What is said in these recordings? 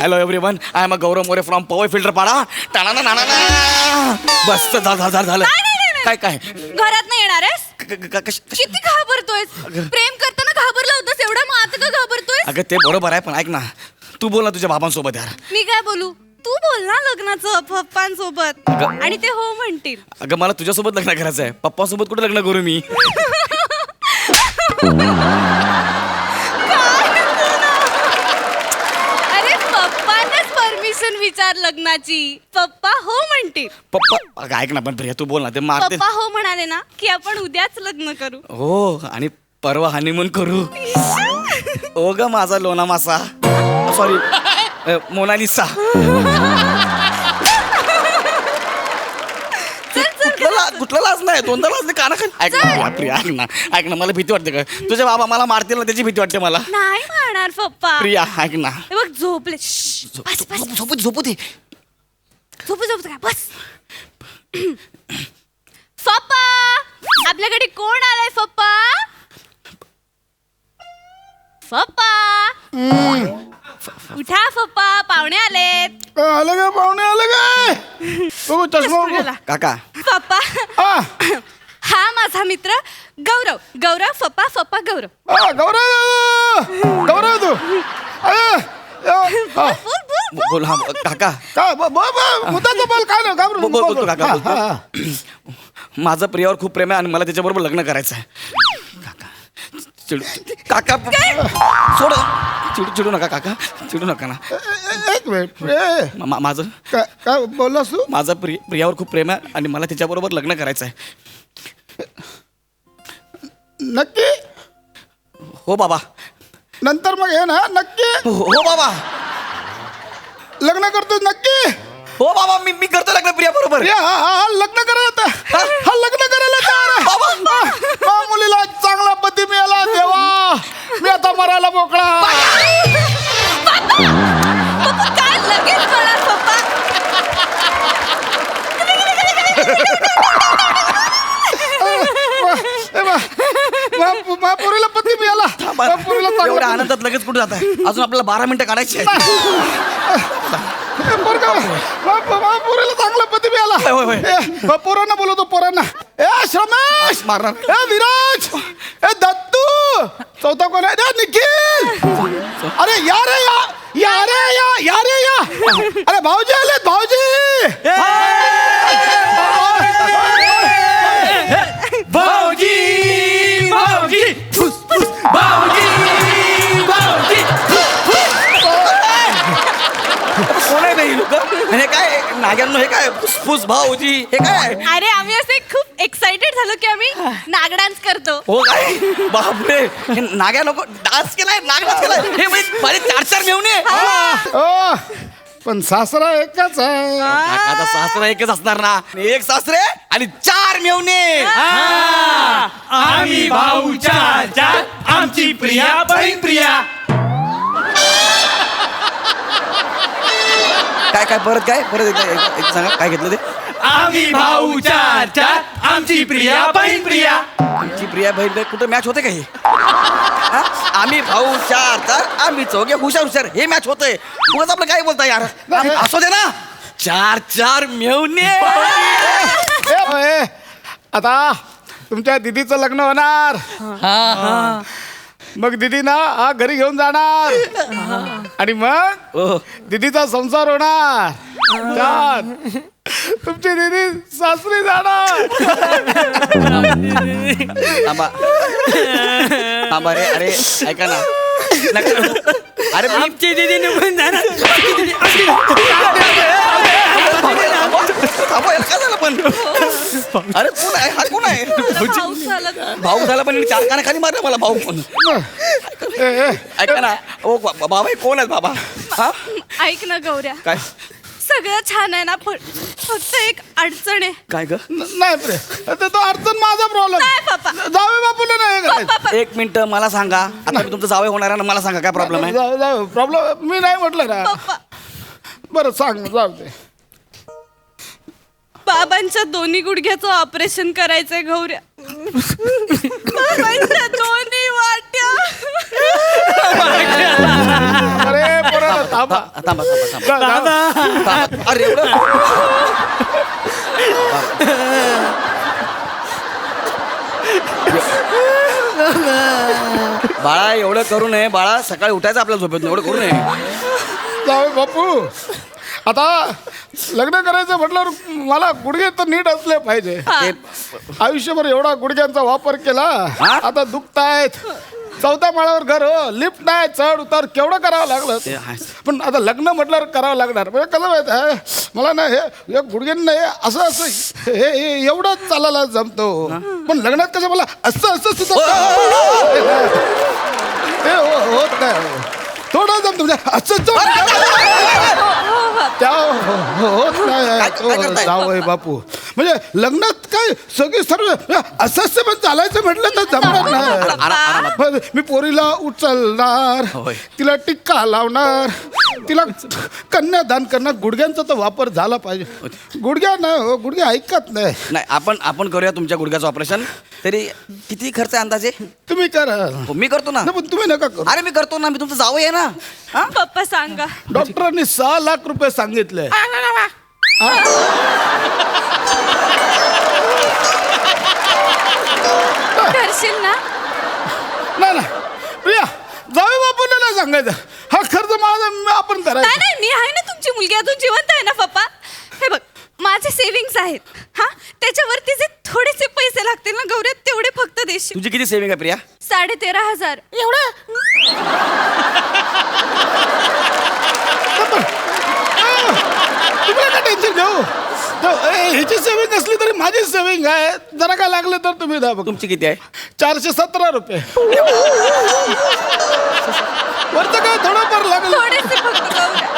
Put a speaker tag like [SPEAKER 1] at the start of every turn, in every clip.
[SPEAKER 1] Hello everyone, I am a Gaurav More from Powai filter Pada. बस झालं. काय काय
[SPEAKER 2] घरात नाही येणार आहेस? किती घाबरतोय? प्रेम करताना घाबरला होतास एवढा, मग आता का घाबरतोय?
[SPEAKER 1] अगं ते बरोबर आहे, पण ऐक ना, तू बोल ना तुझ्या बाबांसोबत यार.
[SPEAKER 2] मी काय बोलू? तू बोल ना लग्नाचं पप्पांसोबत, आणि ते हो म्हणतील.
[SPEAKER 1] अगं मला तुझ्यासोबत लग्न करायचं आहे, पप्पासोबत कुठे लग्न करू मी?
[SPEAKER 2] अरे पप्पांनाच परमिशन विचार लग्नाची, पप्पा हो म्हणतील.
[SPEAKER 1] पप्पा अगं ऐक ना, पण प्रिया तू बोल ना, ते मारते.
[SPEAKER 2] पप्पा हो म्हणाले ना की आपण उद्याच लग्न करू.
[SPEAKER 1] हो, आणि परवा हनीमून करू. ओ ग माझा लोना मासा, सॉरी मोनालिसा. कुठला लाज नाही, दोनदा लाज नाही काना. ऐक ना प्रिया, ऐक ना मला भीती वाटते का तुझे बाबा मला मारतील ना, त्याची भीती वाटते मला.
[SPEAKER 2] नाही मारणार पप्पा.
[SPEAKER 1] प्रिया ऐक ना,
[SPEAKER 2] हे बघ झोपले.
[SPEAKER 1] झोपू दे.
[SPEAKER 2] झोपू का बस. पप्पा आपल्याकडे कोण आलाय? पप्पा उठा पप्पा, पाहुणे आलेत.
[SPEAKER 3] आलं काय पाहुणे, आलं काय? बघू चष्मा.
[SPEAKER 1] काका
[SPEAKER 2] पप्पा हा माझा मित्र गौरव. पप्पा गौरव.
[SPEAKER 3] गौरव तू
[SPEAKER 1] बोल. हा काका
[SPEAKER 3] मुद्दाचं बोल, काय नाही घाबरू.
[SPEAKER 1] बोलतो काका, बोलतो. माझं प्रियावर खूप प्रेम आहे आणि मला त्याच्याबरोबर लग्न करायचं आहे. काका सोड, चिडू नका काका, चिडू नका ना.
[SPEAKER 3] एक मिनिट,
[SPEAKER 1] माझं
[SPEAKER 3] काय बोललास तू?
[SPEAKER 1] माझं प्रियावर खूप प्रेम आहे आणि मला तिच्याबरोबर लग्न करायचं आहे.
[SPEAKER 3] नक्की?
[SPEAKER 1] हो बाबा.
[SPEAKER 3] नंतर मग हे ना नक्की?
[SPEAKER 1] हो बाबा.
[SPEAKER 3] लग्न करतो नक्की?
[SPEAKER 1] हो बाबा, मी करतो लग्न प्रिया बरोबर.
[SPEAKER 3] हा लग्न करायला, हा लग्न करायला तयार. मुलीला चांगला पती मिळाला देवा, मी आता मरायला मोकळा.
[SPEAKER 2] पप्पा काय लगेच म्हणा पप्पा.
[SPEAKER 3] पोरीला पती मिळाला. पोरीला
[SPEAKER 1] एवढ्या
[SPEAKER 3] चांगला
[SPEAKER 1] आनंदात लगेच कुठे जात आहे? अजून आपल्याला 12 मिनिटं काढायची आहेत.
[SPEAKER 3] पोरीला चांगला पती मिळाला. पोरांना बोलवतो, पोरांना. ए श्रमेश,
[SPEAKER 1] मारणार.
[SPEAKER 3] ए विराज, ए दत्तू, चौथा कोण आहे? निखिल. अरे या अरे भाऊजी आलेत, भाऊजी.
[SPEAKER 1] कोण आहे ही लोक? हे काय नाग्यांनो, हे काय फुसफुस भाऊजी, हे काय?
[SPEAKER 2] अरे आम्ही असे खूप एक्साइटेड झालो की आम्ही नाग डान्स करतो.
[SPEAKER 1] हो काय? बापरे, हे नाग्या लोक डान्स केलाय, नाग डान्स केलाय. हे माझे 4 मेवणे.
[SPEAKER 3] पण सासरा एकच आहे.
[SPEAKER 1] आता सासरा एकच असणार ना. एक सासरे आणि 4 मेवणे.
[SPEAKER 4] आम्ही भाऊ चार, आमची प्रिया बहीण प्रिया.
[SPEAKER 1] काय परत एकदा सांगा, काय घेतलं ते?
[SPEAKER 4] आम्ही भाऊ चार, आमची प्रिया बहीण प्रिया.
[SPEAKER 1] आमची प्रिया बहीण कुठं मॅच होते का हे? आम्ही भाऊ 4, आम्ही चौघे हुशार. हे मॅच होतंय. उगाच आपलं काय बोलताय यार? असू दे ना. 4 मेवणे.
[SPEAKER 3] आता तुमच्या दिदीचं लग्न होणार. मग दिदी ना घरी घेऊन जाणार आणि मग दिदीचा संसार होणार. तुमची दिदी सासरी जाणार.
[SPEAKER 1] थांबा रे, अरे ऐका ना. अरे
[SPEAKER 4] आमची दिदी निघून जाणार.
[SPEAKER 1] काय झालं पण? अरे कोण आहे? हा कोण आहे? भाऊ झाला पण 4 काना खाली मारला मला भाऊ पण. ऐका ना, ओ बाबा कोण आहेत बाबा? हा
[SPEAKER 2] ऐक ना गौऱ्या,
[SPEAKER 1] काय
[SPEAKER 2] सगळं छान आहे ना, पण फक्त एक अडचण आहे.
[SPEAKER 1] काय ग?
[SPEAKER 3] नाही प्रे, तो अडचण माझा प्रॉब्लेम.
[SPEAKER 2] नाही पप्पा.
[SPEAKER 3] जावे बापूला नाही.
[SPEAKER 2] पप्पा,
[SPEAKER 1] एक मिनिट मला सांगा, आता मी तुमचं जावई होणार आहे ना, मला सांगा काय प्रॉब्लेम आहे?
[SPEAKER 3] प्रॉब्लेम मी नाही म्हटलं ना.
[SPEAKER 2] पप्पा
[SPEAKER 3] बरं सांग, जाऊ दे.
[SPEAKER 2] बाबांच्या दोन्ही गुडघ्याचं ऑपरेशन करायचंय गौऱ्या. बाबांच्या दोन्ही वाट्या.
[SPEAKER 3] अरे पोराला थांबा.
[SPEAKER 1] थांबा थांबा थांबा
[SPEAKER 3] दादा.
[SPEAKER 1] थांबा. अरे एवढं बाळा एवढं करू नये बाळा सकाळी उठायचं आपल्याला झोपेत एवढं करू नये
[SPEAKER 3] जाऊ बापू आता लग्न करायचं म्हटल्यावर मला गुडघे तर नीट असले पाहिजे. आयुष्यभर एवढा गुडघ्यांचा वापर केला
[SPEAKER 1] हा?
[SPEAKER 3] आता दुखतायत. 14 माळ्यावर घर हो, लिफ्ट नाही, चढ उतार केवढं करावं
[SPEAKER 1] ते
[SPEAKER 3] लागलं.
[SPEAKER 1] आहेच.
[SPEAKER 3] पण आता लग्न म्हटल्यावर करावं लागणार. म्हणजे कसं माहित आहे मला ना हे गुडघ्यांना हे असं असं हे एवढं चालायला जमतो. पण लग्नात कसं मला असं असं सुद्धा हे होत नाही. थोडं जमतो म्हणजे असं त्या होत
[SPEAKER 1] काय करताय?
[SPEAKER 3] नाही. जावई बापू म्हणजे लग्नात काय सगळी सर्व असं पण चालायचं म्हटलं तर जमणार नाही. पण मी पोरीला उचलणार,
[SPEAKER 1] होय.
[SPEAKER 3] तिला टिक्का लावणार, तिला कन्यादान करणार. गुडघ्यांचा तर वापर झाला पाहिजे. गुडघ्या ना हो, गुडघ्या ऐकत नाही.
[SPEAKER 1] नाही आपण करूया तुमच्या गुडघ्याचं ऑपरेशन. तरी किती खर्च आहे अंदाजे?
[SPEAKER 3] तुम्ही करा.
[SPEAKER 1] हो, मी करतो ना.
[SPEAKER 3] नाही, पण तुम्ही नका करू.
[SPEAKER 1] अरे मी करतो ना, मी तुमचं जावई आहे ना. हा?
[SPEAKER 2] पप्पा सांगा.
[SPEAKER 3] डॉक्टरांनी 6 लाख रुपये सांगितले.
[SPEAKER 2] करशील ना?
[SPEAKER 3] नाही नाही प्रिया जावे बापूला नाही सांगायचं. हा खर्च माझा आपण
[SPEAKER 2] नाही
[SPEAKER 3] करायचा.
[SPEAKER 2] नाही मी आहे ना, तुमची मुलगी अजून जिवंत आहे ना पप्पा. हे बघ माझे सेव्हिंग्स आहेत हा, त्याच्यावरती जे थोडेसे पैसे लागतील ना गौऱ्या तेवढे फक्त देशील.
[SPEAKER 1] तुझी किती सेविंग आहे प्रिया?
[SPEAKER 2] 13,500
[SPEAKER 3] तुम्ही नका टेन्शन घेऊ. ह्याची सेविंग असली तरी माझी सेविंग आहे. जरा काय लागलं तर तुम्ही द्या बघ.
[SPEAKER 1] तुमची किती आहे?
[SPEAKER 3] 417 रुपये. वरचं काय थोडंफार लागलं.
[SPEAKER 2] थोडेसे फक्त गौऱ्या.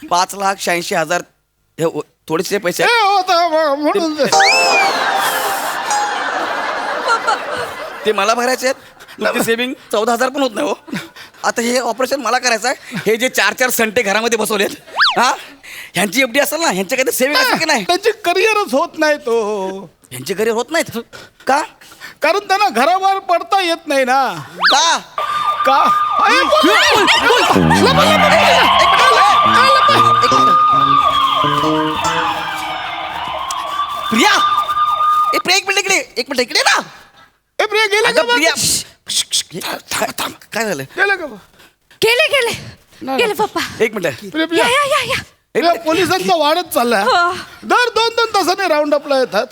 [SPEAKER 1] 5,86,000 हे थोडेसे पैसे
[SPEAKER 3] हे
[SPEAKER 1] आहेत.
[SPEAKER 3] होतं म्हणून ते.
[SPEAKER 1] ते मला भरायचे आहेत. तुमची सेविंग 14,000 पण होत नाही हो. आता हे ऑपरेशन मला करायचं आहे. हे जे 4 संटे घरामध्ये बसवलेत हा, ह्यांची एफडी असेल ना, ह्यांच्या काही सेविंग असेल की नाही?
[SPEAKER 3] त्यांची करिअरच होत नाही तो.
[SPEAKER 1] ह्यांचे घरी होत नाहीत का?
[SPEAKER 3] कारण त्यांना घराबाहेर पडता येत नाही ना.
[SPEAKER 1] का?
[SPEAKER 3] का अरे,
[SPEAKER 1] प्रिया एक मिनिट इकडे ना.
[SPEAKER 3] ए, प्रिया गेले
[SPEAKER 1] अगं
[SPEAKER 3] का
[SPEAKER 1] प्रिया
[SPEAKER 3] बघ?
[SPEAKER 1] थांब. काय झालं?
[SPEAKER 3] गेले का बघ?
[SPEAKER 2] गेले पप्पा.
[SPEAKER 1] एक मिनिट.
[SPEAKER 3] प्रिया,
[SPEAKER 2] या
[SPEAKER 3] प्रिया.
[SPEAKER 2] या या या.
[SPEAKER 3] प्रिया, पोलिसांचा वाढत चाललाय.
[SPEAKER 2] हो.
[SPEAKER 3] दर 2-2 तासाने राऊंड अपला येतात.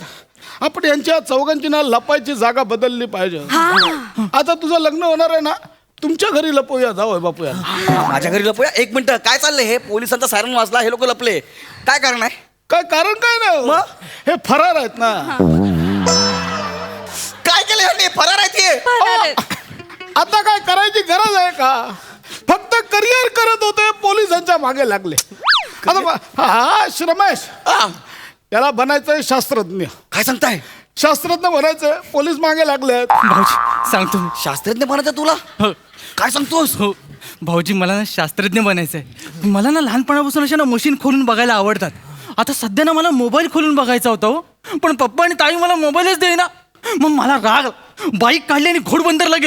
[SPEAKER 3] आपण यांच्या चौघांची ना लपायची जागा बदलली पाहिजे. आता तुझं लग्न होणार आहे ना, तुमच्या घरी लपूया जाऊ बापूया.
[SPEAKER 1] माझ्या घरी लपूया. एक मिनिट. काय चाललंय? हे पोलिसांचा सायरन वाजला, हे लोक लपले. काय कारण आहे?
[SPEAKER 3] काय कारण काय नाही.
[SPEAKER 1] मग?
[SPEAKER 3] हे फरार आहेत ना.
[SPEAKER 1] काय केलं ह्यांनी? फरार आहे ते.
[SPEAKER 2] फरार आहेत.
[SPEAKER 3] आता काय करायची गरज आहे का? फक्त करिअर करत होते, पोलिसांच्या मागे लागले. आता हा रमेश
[SPEAKER 1] हा.
[SPEAKER 3] त्याला बनायचंय शास्त्रज्ञ.
[SPEAKER 1] काय सांगताय?
[SPEAKER 3] शास्त्रज्ञ बनायचंय, पोलीस मागे लागले आहेत.
[SPEAKER 4] भाऊजी सांगतो मी.
[SPEAKER 1] शास्त्रज्ञ बनायचं तुला?
[SPEAKER 4] हो
[SPEAKER 1] काय सांगतोस?
[SPEAKER 4] हो भाऊजी मला ना शास्त्रज्ञ बनायचं आहे. मला ना लहानपणापासून अशा ना मशीन खोलून बघायला आवडतात. आता सध्या ना मला मोबाईल खोलून बघायचा होता हो, पण पप्पा आणि ताई मला मोबाईलच देईना. मग मला राग, बाईक काढली आणि घोडबंदरला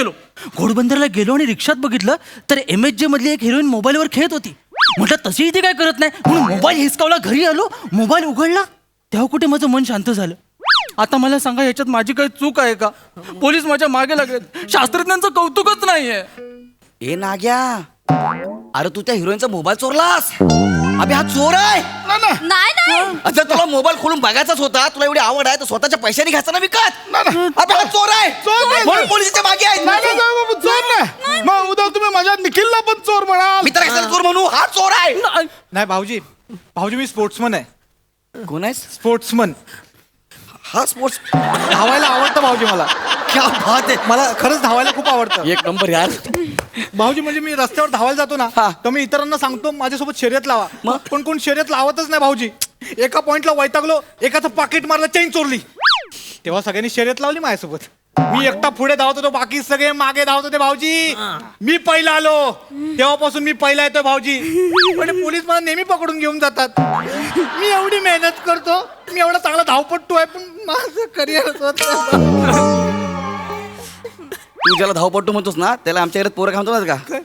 [SPEAKER 4] गेलो आणि रिक्षात बघितलं तर MHJ मधली एक हिरोईन मोबाईलवर खेळत होती. म्हटलं तशी इथे काय करत नाही म्हणून मोबाईल हिसकावला, घरी आलो, मोबाईल उघडला, तेव्हा कुठे माझं मन शांत झालं. आता मला सांगा ह्याच्यात माझी काही चूक आहे का? पोलीस माझ्या मागे लागलेत, शास्त्रज्ञांचं कौतुकच नाहीये.
[SPEAKER 1] ए नाग्या, अरे तू त्या हिरोईनचा मोबाईल चोरलास. अबे हा चोर आहे.
[SPEAKER 2] नाही नाही.
[SPEAKER 1] जर तुला मोबाईल खोलून बघायचाच होता, तुला एवढी आवड आहे तर स्वतःच्या पैशाने घ्यायचा ना विकत. अबे हा चोर आहे.
[SPEAKER 3] चोर नाही.
[SPEAKER 1] म्हणून पोलिसाच्या मागे
[SPEAKER 3] नाही, नाही,
[SPEAKER 1] आहे.
[SPEAKER 3] नाही, बाबू, चोर नाही. मग उद्या तुम्ही माझ्या निखिलला पण चोर म्हणाल.
[SPEAKER 1] मी तर कशाला चोर म्हणू? हा चोर आहे.
[SPEAKER 5] नाही भाऊजी मी स्पोर्ट्समन आहे.
[SPEAKER 1] कोण आहे?
[SPEAKER 5] स्पोर्ट्समन.
[SPEAKER 1] हा स्पोर्ट्स.
[SPEAKER 5] धावायला आवडतं भाऊजी मला.
[SPEAKER 1] क्या बात आहे.
[SPEAKER 5] मला खरंच धावायला खूप आवडतं
[SPEAKER 1] एक नंबर यार.
[SPEAKER 5] भाऊजी. म्हणजे मी रस्त्यावर धावायला जातो ना,
[SPEAKER 1] हा.
[SPEAKER 5] तर मी इतरांना सांगतो माझ्यासोबत शर्यत लावा.
[SPEAKER 1] मग?
[SPEAKER 5] पण कोण शर्यत लावतच नाही भाऊजी. एका पॉइंटला वैतागलो, एकाचं पाकिट मारलं, चेन चोरली, तेव्हा सगळ्यांनी शर्यत लावली माझ्यासोबत. मी एकटा पुढे धावत होतो, बाकी सगळे मागे धावत होते भाऊजी. मी पहिला आलो, तेव्हापासून मी पहिला येतोय भाऊजी. पण पोलीस मला नेहमी पकडून घेऊन जातात. मी एवढी मेहनत करतो, मी एवढा चांगला धावपट्टू आहे, पण माझं करिअरच होत नाही.
[SPEAKER 1] तू ज्याला धावपट्टू म्हणतोस ना, त्याला आमच्या घरात पोरं काय म्हणतो का?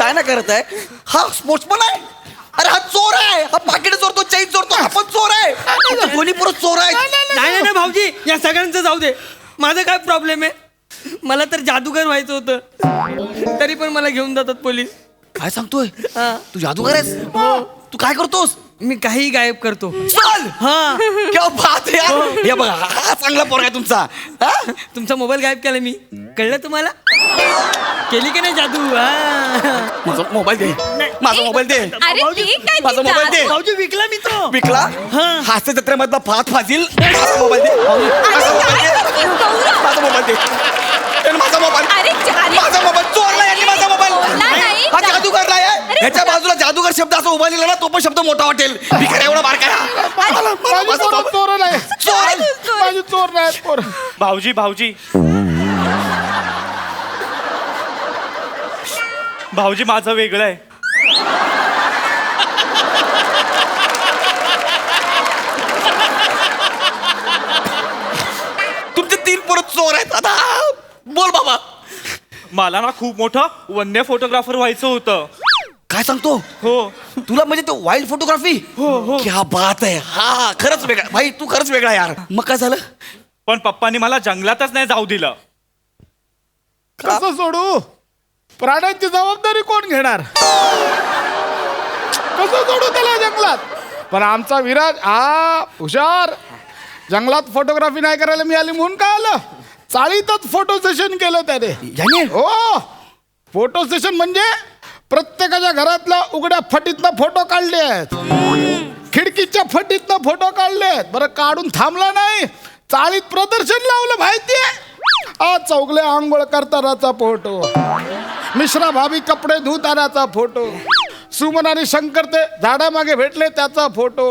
[SPEAKER 1] काय ना करत आहे हा स्पोर्ट्समन आहे. अरे हा चोर आहे, हा पाकिट चोरतो, चैन चोरतो, हा पण चोर आहे. दोन्ही परत चोर आहे.
[SPEAKER 6] नाही नाही भाऊजी, या सगळ्यांचं जाऊ दे. माझं काय प्रॉब्लेम आहे? मला तर जादूगर व्हायचं होतं, तरी पण मला घेऊन जातात पोलीस.
[SPEAKER 1] काय सांगतोय
[SPEAKER 6] हा.
[SPEAKER 1] तू जादूगर आहेस? तू काय करतोस?
[SPEAKER 6] मी काही गायब करतो.
[SPEAKER 1] चल
[SPEAKER 6] हा,
[SPEAKER 1] क्या बात आहे यार. हे बघा हा चांगला पोरगा आहे तुमचा. हा?
[SPEAKER 6] तुमचा मोबाईल गायब केला मी, कळलं तुम्हाला? केली की नाही जादू? हा.
[SPEAKER 1] माझा मोबाईल दे, माझा मोबाईल दे,
[SPEAKER 2] अरे ते काय
[SPEAKER 1] माझा
[SPEAKER 2] ती
[SPEAKER 1] मोबाईल दे.
[SPEAKER 2] जादू?
[SPEAKER 6] भाऊजी विकला मी तो.
[SPEAKER 1] विकला हास्य जत्रेमधला फात फाजील. माझा मोबाईल दे, माझा मोबाईल
[SPEAKER 2] काय
[SPEAKER 1] दे,
[SPEAKER 2] करतोस, गौरव?
[SPEAKER 1] माझा मोबाईल दे. त्यानं माझा मोबाईल,
[SPEAKER 2] अरे, अरे.
[SPEAKER 1] माझा मोबाईल चोरला यांनी, माझा मोबाईल.
[SPEAKER 2] चोरला नाही.
[SPEAKER 1] हा जादूगर नाही आहे.
[SPEAKER 2] अरे,
[SPEAKER 1] ह्याच्या बाजूला जादूगर शब्द असं उभा लिहिला ना तो पण शब्द मोठा वाटेल. भिकार एवढा बारका आहे.
[SPEAKER 3] माझी पोरं चोर नाही,
[SPEAKER 1] चोर
[SPEAKER 3] माझी चोर नाही पोर.
[SPEAKER 7] भाऊजी भाऊजी भाऊजी माझं वेगळं आहे.
[SPEAKER 1] तुमचे 3 परत चोर आहेत. आता बोल बाबा.
[SPEAKER 7] मला ना खूप मोठं वन्य फोटोग्राफर व्हायचं होतं.
[SPEAKER 1] काय सांगतो?
[SPEAKER 7] हो
[SPEAKER 1] तुला म्हणजे तो वाईल्ड फोटोग्राफी?
[SPEAKER 7] हो.
[SPEAKER 1] क्या बात आहे. हा खरंच वेगळा भाई, तू खरंच वेगळा यार. मग काय झालं?
[SPEAKER 7] पण पप्पांनी मला जंगलातच नाही जाऊ दिलं.
[SPEAKER 3] कसं सोडू? प्राण्यांची जबाबदारी कोण घेणार? कसं सोडू त्याला जंगलात? पण आमचा विराज हा हुशार. जंगलात फोटोग्राफी नाही करायला मिळाली म्हणून काय आलं, चाळीतच फोटो सेशन केलं त्याने.
[SPEAKER 1] याने?
[SPEAKER 3] हो, फोटो सेशन म्हणजे प्रत्येकाच्या घरातल्या उघड्या फटीतनं फोटो काढले आहेत, खिडकीच्या फटीतनं फोटो काढले आहेत. बरं काढून थांबला नाही, चाळीत प्रदर्शन लावलं माहितीये. चौगले आंघोळ करतानाचा फोटो, मिश्रा भाभी कपडे धुतानाचा फोटो, सुमन आणि शंकर ते झाडामागे भेटले त्याचा फोटो.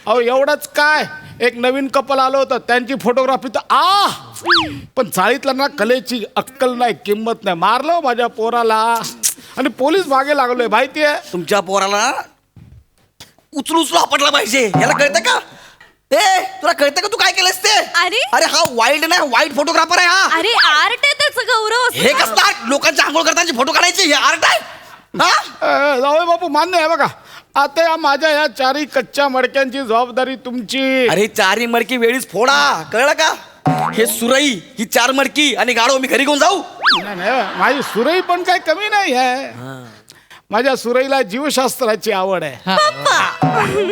[SPEAKER 3] अहो एवढंच काय, एक नवीन कपल आलं होतं त्यांची फोटोग्राफी तर पण चाळीतला ना कलेची अक्कल नाही, किंमत नाही. मारलं माझ्या पोराला आणि पोलीस मागे लागलोय माहितीये.
[SPEAKER 1] तुमच्या पोराला उचलू उचलू आपटला पाहिजे. याला कळतं का? तुला कळतं का तू काय केलंस ते? अरे हा वाईल्ड नाही, वाईट फोटोग्राफर आहे हा.
[SPEAKER 2] अरे आर्ट आहे त्याचं, गौरव. असं
[SPEAKER 1] हे
[SPEAKER 2] काय?
[SPEAKER 1] कसं art? लोकांच्या आंघोळ करताना फोटो काढायचे हे आर्ट आहे? हा?
[SPEAKER 3] जाऊ बापू मान्य आहे बघा. आता या माझ्या या 4 कच्च्या मडक्यांची जबाबदारी तुमची.
[SPEAKER 1] अरे 4 मडकी वेळीच फोडा, कळलं का? हे सुरई, ही 4 मडकी आणि गाडो मी घरी घेऊन जाऊ?
[SPEAKER 3] नाही, नाही, माझी सुरई पण काही कमी नाही आहे. माझ्या सुरईला जीवशास्त्राची आवड आहे.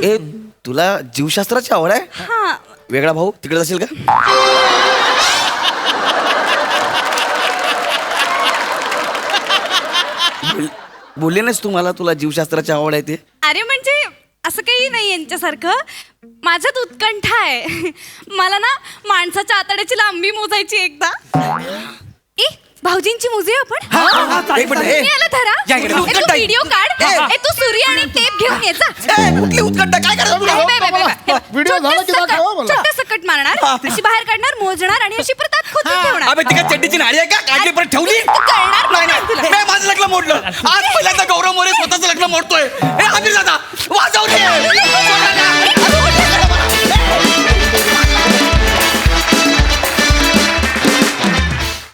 [SPEAKER 1] ए तुला जीवशास्त्राची आवड आहे?
[SPEAKER 2] हा.
[SPEAKER 1] वेगळा भाऊ तिकडे जाशील का? बोलले नाहीस तू मला तुला जीवशास्त्राची आवड आहे ते?
[SPEAKER 2] अरे म्हणजे असं काही नाही यांच्यासारखं. माझ्यात उत्कंठा आहे. मला ना माणसाच्या आतड्याची लांबी मोजायची एकदा. भाऊजींची मोजूया आपण.
[SPEAKER 1] एक मिनिट,
[SPEAKER 2] मी आला धरा.
[SPEAKER 1] या इकडे.
[SPEAKER 2] ए, तू
[SPEAKER 1] उत्कंठा.
[SPEAKER 2] व्हिडिओ काढ.
[SPEAKER 1] ए.
[SPEAKER 2] ए, तू सूर्य आणि टेप घेऊन ये जा.
[SPEAKER 1] कुठली उत्कंठ काय करायचं तुला?
[SPEAKER 3] व्हिडिओ झाला की दाखवा मला.
[SPEAKER 2] छोटं सकट मारणार, अशी बाहेर काढणार, मोजणार आणि अशी परत खोचून ठेवणार.
[SPEAKER 1] अबे तिकडे चड्डीची नाडी आहे का? काढली परत ठेवली?
[SPEAKER 2] तू कळणार
[SPEAKER 1] नाही
[SPEAKER 2] नाही तुला.
[SPEAKER 1] नाही, मी माझं लग्न मोडलं. आज पहिल्यांदा गौरव मोरे स्वतःचं लग्न मोडतोय. हे आधी दादा वाजव रे.